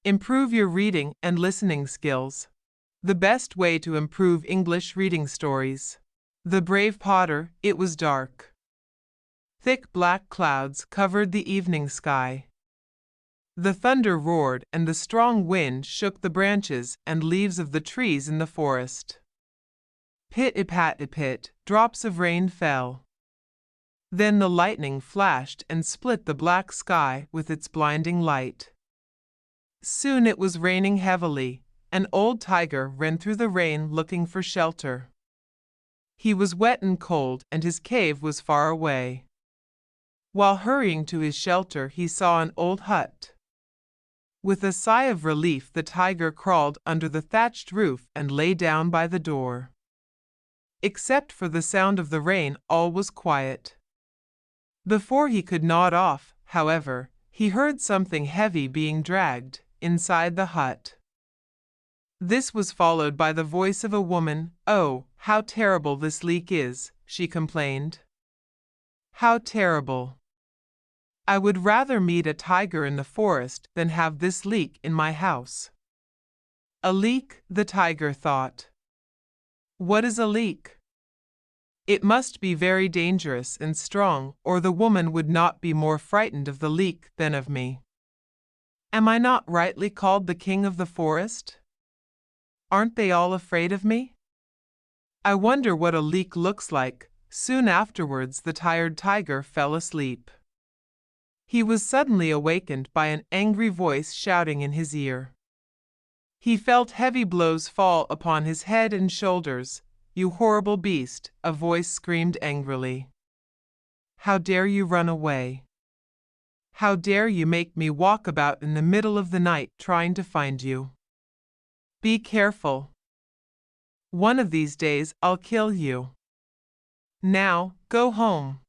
Improve your reading and listening skills. The best way to improve English reading stories. The Brave Potter. It was dark. Thick black clouds covered the evening sky. The thunder roared and the strong wind shook the branches and leaves of the trees in the forest. Pit-a-pat-a-pit, drops of rain fell. Then the lightning flashed and split the black sky with its blinding light. Soon it was raining heavily. An old tiger ran through the rain looking for shelter. He was wet and cold, and his cave was far away. While hurrying to his shelter, he saw an old hut. With a sigh of relief, the tiger crawled under the thatched roof and lay down by the door. Except for the sound of the rain, all was quiet. Before he could nod off, however, he heard something heavy being dragged inside the hut. This was followed by the voice of a woman. "Oh, how terrible this leak is," she complained. "How terrible. I would rather meet a tiger in the forest than have this leak in my house." A leak, the tiger thought. What is a leak? It must be very dangerous and strong, or the woman would not be more frightened of the leak than of me. Am I not rightly called the king of the forest? Aren't they all afraid of me? I wonder what a leak looks like. Soon afterwards, the tired tiger fell asleep. He was suddenly awakened by an angry voice shouting in his ear. He felt heavy blows fall upon his head and shoulders. "You horrible beast," a voice screamed angrily. "How dare you run away? How dare you make me walk about in the middle of the night trying to find you? Be careful. One of these days I'll kill you. Now, go home."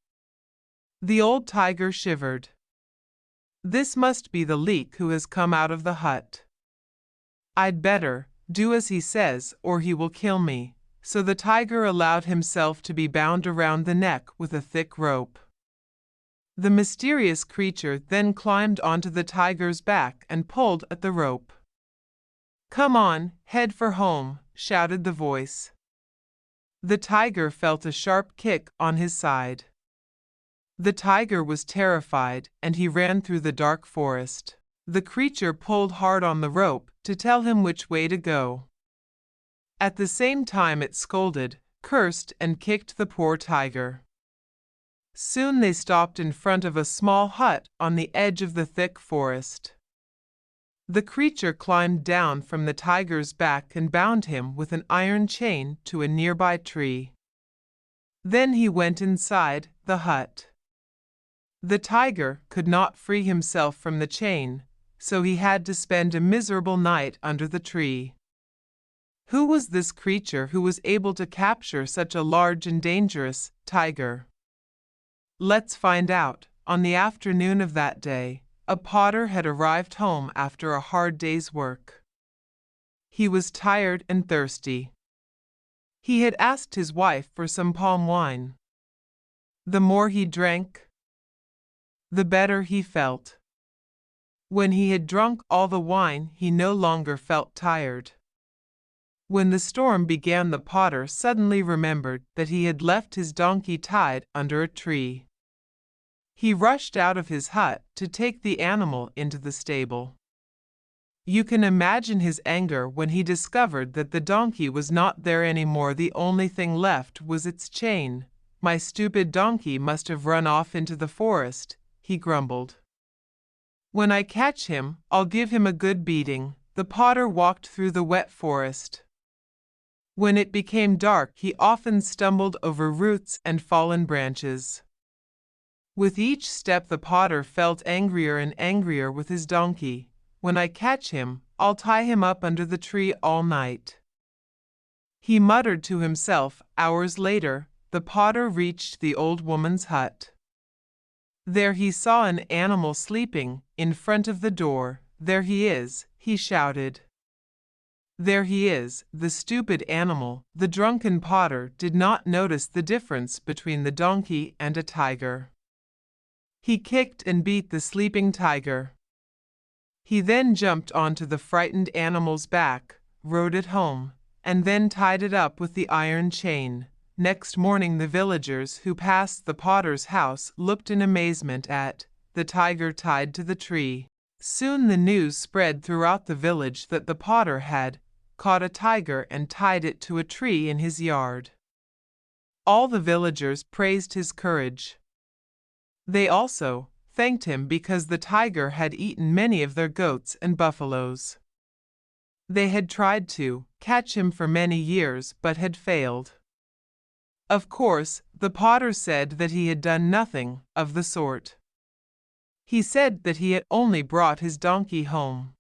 The old tiger shivered. This must be the leak who has come out of the hut. I'd better do as he says, or he will kill me. So the tiger allowed himself to be bound around the neck with a thick rope. The mysterious creature then climbed onto the tiger's back and pulled at the rope. "Come on, head for home," shouted the voice. The tiger felt a sharp kick on his side. The tiger was terrified, and he ran through the dark forest. The creature pulled hard on the rope to tell him which way to go. At the same time it scolded, cursed, and kicked the poor tiger. Soon they stopped in front of a small hut on the edge of the thick forest. The creature climbed down from the tiger's back and bound him with an iron chain to a nearby tree. Then he went inside the hut. The tiger could not free himself from the chain, so he had to spend a miserable night under the tree. Who was this creature who was able to capture such a large and dangerous tiger? Let's find out. On the afternoon of that day, a potter had arrived home after a hard day's work. He was tired and thirsty. He had asked his wife for some palm wine. The more he drank, the better he felt. When he had drunk all the wine, he no longer felt tired. When the storm began, the potter suddenly remembered that he had left his donkey tied under a tree. He rushed out of his hut to take the animal into the stable. You can imagine his anger when he discovered that the donkey was not there anymore. The only thing left was its chain. "My stupid donkey must have run off into the forest," he grumbled. "When I catch him, I'll give him a good beating." The potter walked through the wet forest. When it became dark, he often stumbled over roots and fallen branches. With each step, the potter felt angrier and angrier with his donkey. "When I catch him, I'll tie him up under the tree all night," he muttered to himself. Hours later, the potter reached the old woman's hut. There he saw an animal sleeping in front of the door. "There he is," he shouted. "There he is, the stupid animal." The drunken potter did not notice the difference between the donkey and a tiger. He kicked and beat the sleeping tiger. He then jumped onto the frightened animal's back, rode it home, and then tied it up with the iron chain. Next morning the villagers who passed the potter's house looked in amazement at the tiger tied to the tree. Soon the news spread throughout the village that the potter had caught a tiger and tied it to a tree in his yard. All the villagers praised his courage. They also thanked him because the tiger had eaten many of their goats and buffaloes. They had tried to catch him for many years but had failed. Of course, the potter said that he had done nothing of the sort. He said that he had only brought his donkey home.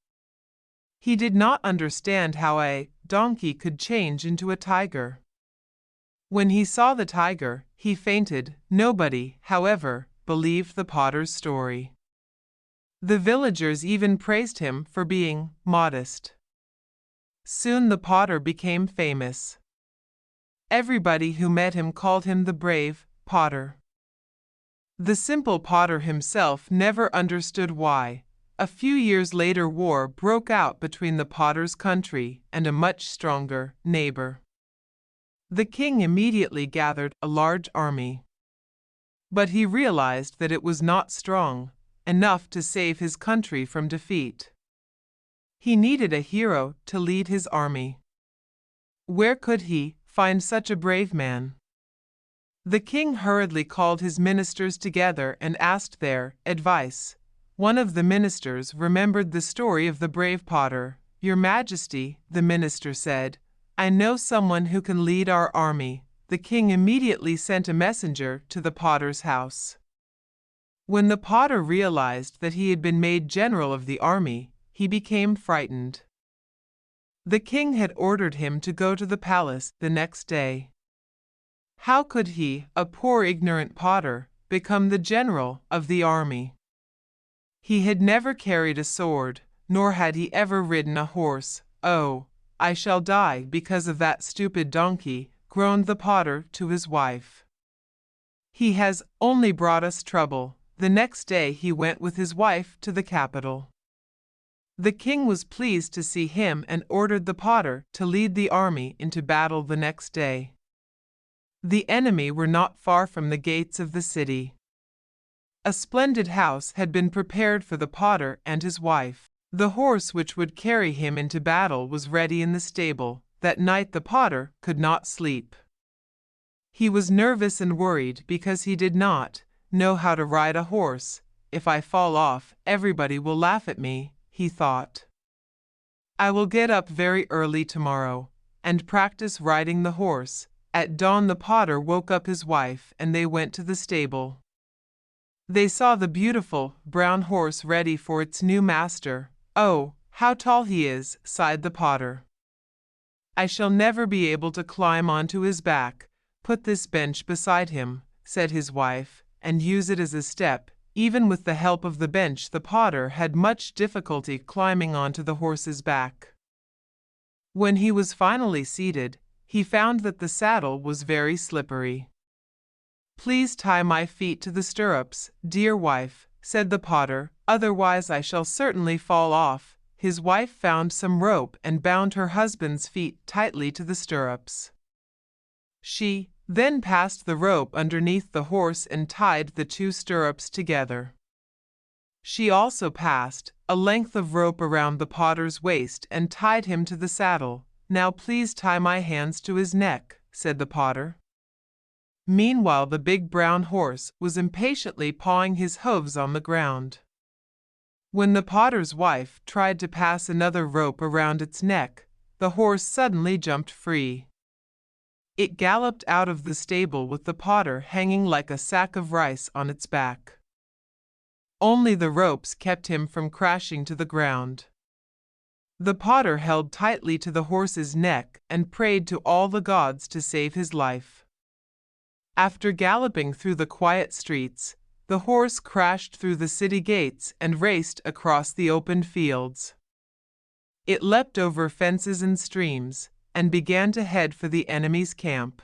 He did not understand how a donkey could change into a tiger. When he saw the tiger, he fainted. Nobody, however, believed the potter's story. The villagers even praised him for being modest. Soon the potter became famous. Everybody who met him called him the brave potter. The simple potter himself never understood why. A few years later, war broke out between the potter's country and a much stronger neighbor. The king immediately gathered a large army. But he realized that it was not strong enough to save his country from defeat. He needed a hero to lead his army. Where could he find such a brave man? The king hurriedly called his ministers together and asked their advice. One of the ministers remembered the story of the brave potter. "Your Majesty," the minister said, "I know someone who can lead our army." The king immediately sent a messenger to the potter's house. When the potter realized that he had been made general of the army, he became frightened. The king had ordered him to go to the palace the next day. How could he, a poor ignorant potter, become the general of the army? He had never carried a sword, nor had he ever ridden a horse. "Oh, I shall die because of that stupid donkey," groaned the potter to his wife. "He has only brought us trouble." The next day he went with his wife to the capital. The king was pleased to see him and ordered the potter to lead the army into battle the next day. The enemy were not far from the gates of the city. A splendid house had been prepared for the potter and his wife. The horse which would carry him into battle was ready in the stable. That night the potter could not sleep. He was nervous and worried because he did not know how to ride a horse. "If I fall off, everybody will laugh at me," he thought. "I will get up very early tomorrow and practice riding the horse." At dawn the potter woke up his wife and they went to the stable. They saw the beautiful brown horse ready for its new master. "Oh, how tall he is," sighed the potter. "I shall never be able to climb onto his back." "Put this bench beside him," said his wife, "and use it as a step." Even with the help of the bench, the potter had much difficulty climbing onto the horse's back. When he was finally seated, he found that the saddle was very slippery. "Please tie my feet to the stirrups, dear wife," said the potter, "otherwise I shall certainly fall off." His wife found some rope and bound her husband's feet tightly to the stirrups. She then passed the rope underneath the horse and tied the two stirrups together. She also passed a length of rope around the potter's waist and tied him to the saddle. "Now please tie my hands to his neck," said the potter. Meanwhile the big brown horse was impatiently pawing his hooves on the ground. When the potter's wife tried to pass another rope around its neck, the horse suddenly jumped free. It galloped out of the stable with the potter hanging like a sack of rice on its back. Only the ropes kept him from crashing to the ground. The potter held tightly to the horse's neck and prayed to all the gods to save his life. After galloping through the quiet streets, the horse crashed through the city gates and raced across the open fields. It leapt over fences and streams and began to head for the enemy's camp.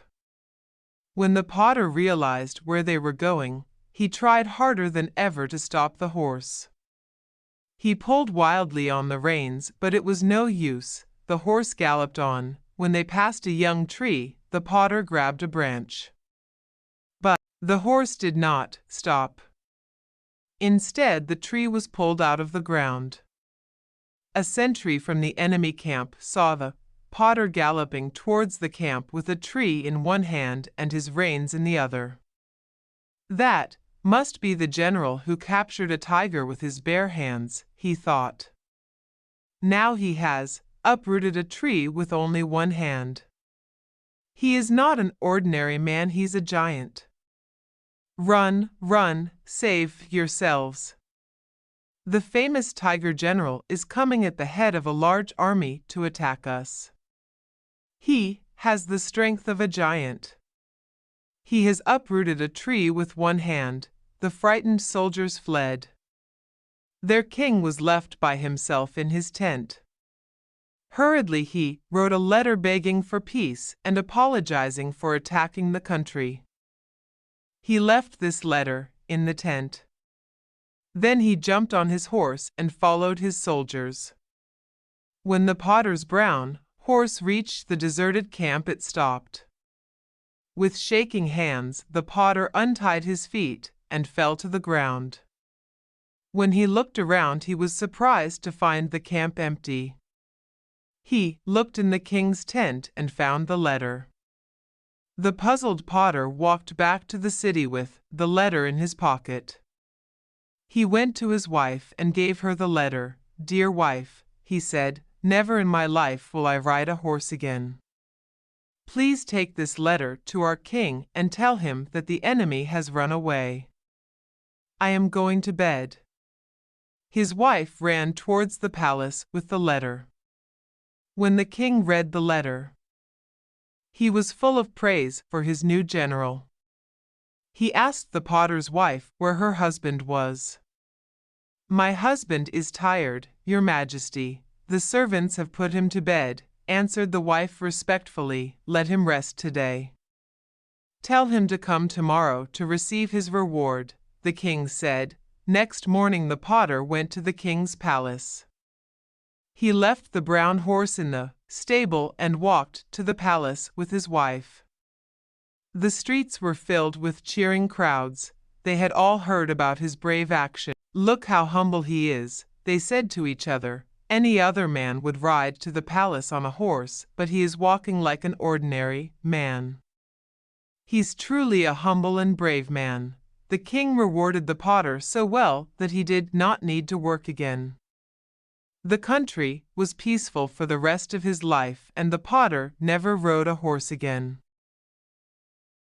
When the potter realized where they were going, he tried harder than ever to stop the horse. He pulled wildly on the reins, but it was no use. The horse galloped on. When they passed a young tree, the potter grabbed a branch. But the horse did not stop. Instead, the tree was pulled out of the ground. A sentry from the enemy camp saw the potter galloping towards the camp with a tree in one hand and his reins in the other. That must be the general who captured a tiger with his bare hands, he thought. Now he has uprooted a tree with only one hand. He is not an ordinary man, he's a giant. Run, run, save yourselves. The famous Tiger General is coming at the head of a large army to attack us. He has the strength of a giant. He has uprooted a tree with one hand. The frightened soldiers fled. Their king was left by himself in his tent. Hurriedly he wrote a letter begging for peace and apologizing for attacking the country. He left this letter in the tent. Then he jumped on his horse and followed his soldiers. When the potter's brown horse reached the deserted camp, it stopped. With shaking hands, the potter untied his feet and fell to the ground. When he looked around, he was surprised to find the camp empty. He looked in the king's tent and found the letter. The puzzled potter walked back to the city with the letter in his pocket. He went to his wife and gave her the letter. "Dear wife," he said, "never in my life will I ride a horse again. Please take this letter to our king and tell him that the enemy has run away. I am going to bed." His wife ran towards the palace with the letter. When the king read the letter, he was full of praise for his new general. He asked the potter's wife where her husband was. "My husband is tired, Your Majesty. The servants have put him to bed," answered the wife respectfully. "Let him rest today. Tell him to come tomorrow to receive his reward," the king said. Next morning the potter went to the king's palace. He left the brown horse in the stable and walked to the palace with his wife. The streets were filled with cheering crowds. They had all heard about his brave action. "Look how humble he is," they said to each other. "Any other man would ride to the palace on a horse, but he is walking like an ordinary man. He's truly a humble and brave man." The king rewarded the potter so well that he did not need to work again. The country was peaceful for the rest of his life, and the potter never rode a horse again.